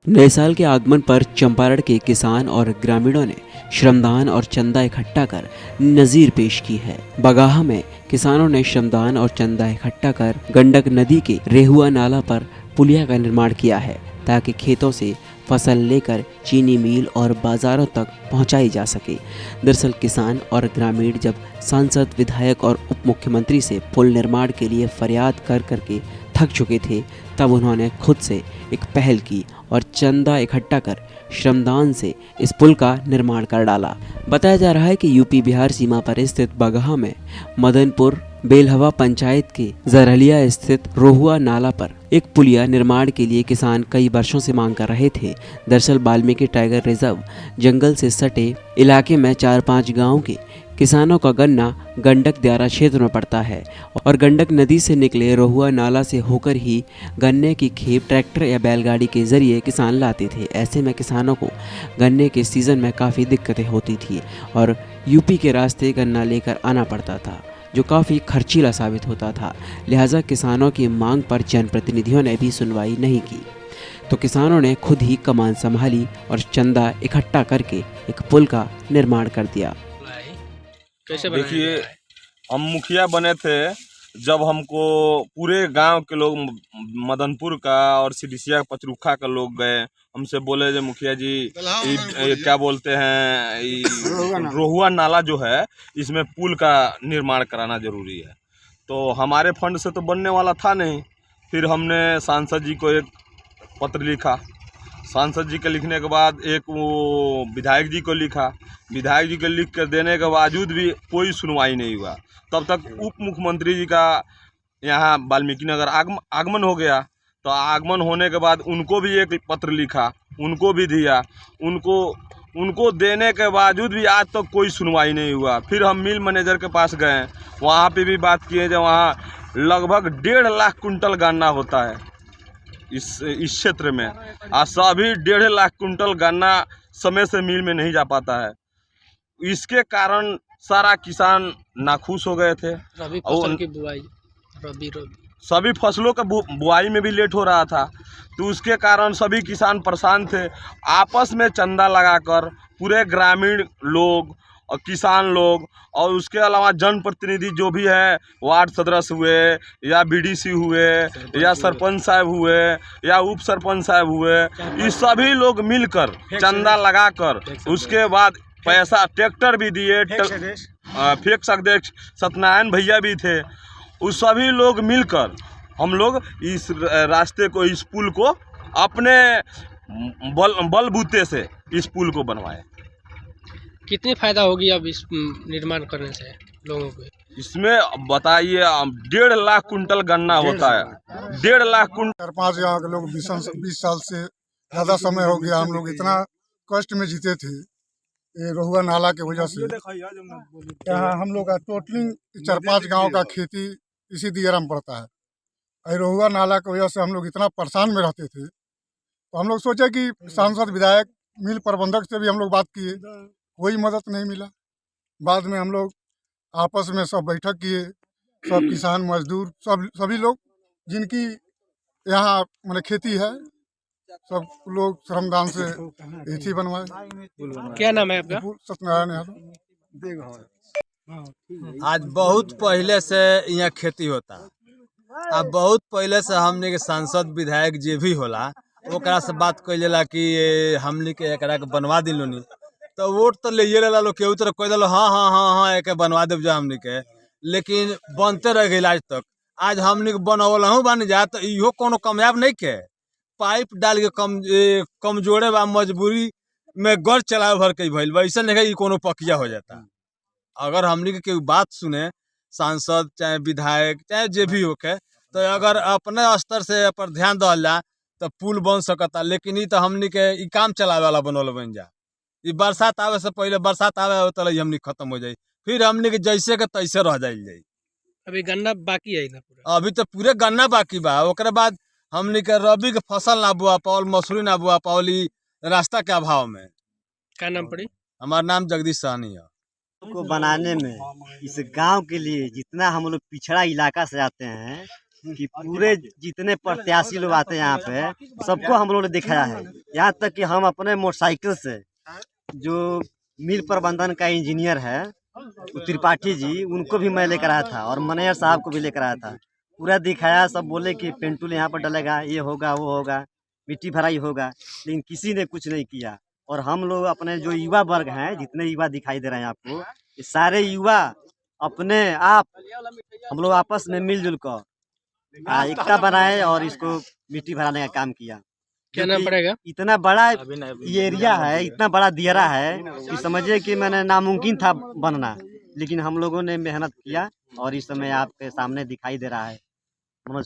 नए साल के आगमन पर चंपारण के किसान और ग्रामीणों ने श्रमदान और चंदा इकट्ठा कर नजीर पेश की है। बगाहा में किसानों ने श्रमदान और चंदा इकट्ठा कर गंडक नदी के रेहुआ नाला पर पुलिया का निर्माण किया है, ताकि खेतों से फसल लेकर चीनी मिल और बाजारों तक पहुंचाई जा सके। दरअसल किसान और ग्रामीण जब सांसद, विधायक और उप मुख्यमंत्री से पुल निर्माण के लिए फरियाद कर करके थक चुके थे, तब उन्होंने खुद से एक पहल की और चंदा इकट्ठा कर श्रमदान से इस पुल का निर्माण कर डाला। बताया जा रहा है कि यूपी बिहार सीमा पर स्थित बगहा में मदनपुर बेलहवा पंचायत के जरहलिया स्थित रोहुआ नाला पर एक पुलिया निर्माण के लिए किसान कई वर्षों से मांग कर रहे थे। दरअसल वाल्मीकि टाइगर रिजर्व जंगल से सटे इलाके में 4-5 गांव के किसानों का गन्ना गंडक दियारा क्षेत्र में पड़ता है और गंडक नदी से निकले रोहुआ नाला से होकर ही गन्ने की खेप ट्रैक्टर या बैलगाड़ी के जरिए किसान लाते थे। ऐसे में किसानों को गन्ने के सीज़न में काफ़ी दिक्कतें होती थी और यूपी के रास्ते गन्ना लेकर आना पड़ता था, जो काफ़ी खर्चीला साबित होता था। लिहाजा किसानों की मांग पर जनप्रतिनिधियों ने भी सुनवाई नहीं की, तो किसानों ने खुद ही कमान संभाली और चंदा इकट्ठा करके एक पुल का निर्माण कर दिया। कैसे देखिए, हम मुखिया बने थे जब हमको पूरे गांव के लोग मदनपुर का और सिडिसिया पचरुखा का लोग गए, हमसे बोले जो मुखिया जी ये क्या बोलते हैं, रोहुआ नाला जो है इसमें पुल का निर्माण कराना जरूरी है। तो हमारे फंड से तो बनने वाला था नहीं। फिर हमने सांसद जी को एक पत्र लिखा। सांसद जी के लिखने के बाद एक वो विधायक जी को लिखा। विधायक जी को लिख कर देने के बावजूद भी कोई सुनवाई नहीं हुआ। तब तक उप मुख्यमंत्री जी का यहाँ वाल्मीकि नगर आगमन हो गया। तो आगमन होने के बाद उनको भी एक पत्र लिखा, उनको भी दिया। उनको देने के बावजूद भी आज तक कोई सुनवाई नहीं हुआ। फिर हम मिल मैनेजर के पास गए, वहाँ पे भी बात किए। जब वहाँ लगभग 1.5 लाख कुंटल गन्ना होता है इस क्षेत्र में, आज सभी 1.5 लाख कुंटल गन्ना समय से मिल में नहीं जा पाता है। इसके कारण सारा किसान नाखुश हो गए थे। रबी फसल की बुआई सभी फसलों का बुआई में भी लेट हो रहा था, तो उसके कारण सभी किसान परेशान थे। आपस में चंदा लगाकर पूरे ग्रामीण लोग और किसान लोग और उसके अलावा जनप्रतिनिधि जो भी है, वार्ड सदस्य हुए या बीडीसी हुए या सरपंच साहब हुए या उप सरपंच साहब हुए, ये सभी लोग मिलकर चंदा लगाकर उसके बाद पैसा ट्रैक्टर भी दिए। फेंक अध्यक्ष सत्यनारायण भैया भी थे। उस सभी लोग मिलकर हम लोग इस रास्ते को, इस पुल को अपने बलबूते से इस पुल को बनवाए। कितनी फायदा होगी अब इस निर्माण करने से लोगों को? इसमें बताइए, 1.5 लाख कुंटल गन्ना होता है। 1.5 लाख कुंटल। 4-5 यहाँ के लोग 20 साल से ज़्यादा समय हो गया हम लोग इतना कष्ट में जीते थे ये रोहुआ नाला के वजह से। यहाँ हम लोग का टोटली 4-5 गांव का खेती इसी दियारा में पड़ता है। रोहुआ नाला की वजह से हम लोग इतना परेशान में रहते थे, तो हम लोग सोचे कि सांसद, विधायक, मिल प्रबंधक से भी हम लोग बात किए, कोई मदद नहीं मिला। बाद में हम लोग आपस में सब बैठक किए, सब किसान मजदूर सभी लोग जिनकी यहाँ मतलब खेती है, सब लोग श्रमदान से एथी बनवाए। क्या नाम है आपका? सत्यनारायण यादव। आज बहुत पहले से यहाँ खेती होता, अब बहुत पहले से हमने के सांसद, विधायक जे भी होला ओकरा से बात कैलेला कि हमने के एकरा के बनवा दिलोनी, तो वोट तो ले लेला लोग, केहू तरह कह दिलो हाँ हाँ हाँ हाँ एक बनवा देव जा हमने के, लेकिन बनते रह गई आज तक। आज हमने के बनवल हूँ बन जा, तो इहो कोनो कामयाब नहीं के। पाइप डाल के कमजोरे बा, मजबूरी में गढ़ चलावे भर के भइल, वैसे नहीं कोनो पकिया हो जाता। अगर हमने के कोई बात सुने, सांसद चाहे विधायक चाहे जे भी होके, तो अगर अपने स्तर से पर ध्यान दल जा तो पुल बन सकता। लेकिन ये तो हमने के ई काम चलावे वाला बनल बन जा। ये बरसात आवे से पहले, बरसात आवे तो हमने खत्म हो जाए, फिर हमने के जैसे के तैसे रह जाए। अभी गन्ना बाकी है ना पूरा? अभी तो पूरे गन्ना बाकी बा। ओकरे बाद हमने के रबी के फसल ना बुआ पावल, मसूरी ना बुआ पावल, रास्ता के अभाव में। क्या नाम पड़ी? हमारा नाम जगदीश सहनी है। को बनाने में इस गांव के लिए जितना हम लोग पिछड़ा इलाका से आते हैं, कि पूरे जितने प्रत्याशी लोग आते हैं यहाँ पे सबको हम लोगों ने दिखाया है। यहाँ तक कि हम अपने मोटरसाइकिल से जो मिल प्रबंधन का इंजीनियर है त्रिपाठी जी, उनको भी मैं लेकर आया था और मैनेजर साहब को भी लेकर आया था। पूरा दिखाया, सब बोले कि पेंटूल यहाँ पर डलेगा, ये होगा, वो होगा, मिट्टी भराई होगा, लेकिन किसी ने कुछ नहीं किया। और हम लोग अपने जो युवा वर्ग हैं, जितने युवा दिखाई दे रहे हैं आपको, ये सारे युवा अपने आप हम लोग आपस में मिलजुल कर एकता बनाए और इसको मिट्टी भराने का काम किया। क्या नाम पड़ेगा? इतना बड़ा ये एरिया है, इतना बड़ा दियरा है कि समझिए कि मैंने नामुमकिन था बनना, लेकिन हम लोगों ने मेहनत किया और इस समय आपके सामने दिखाई दे रहा है। मनोज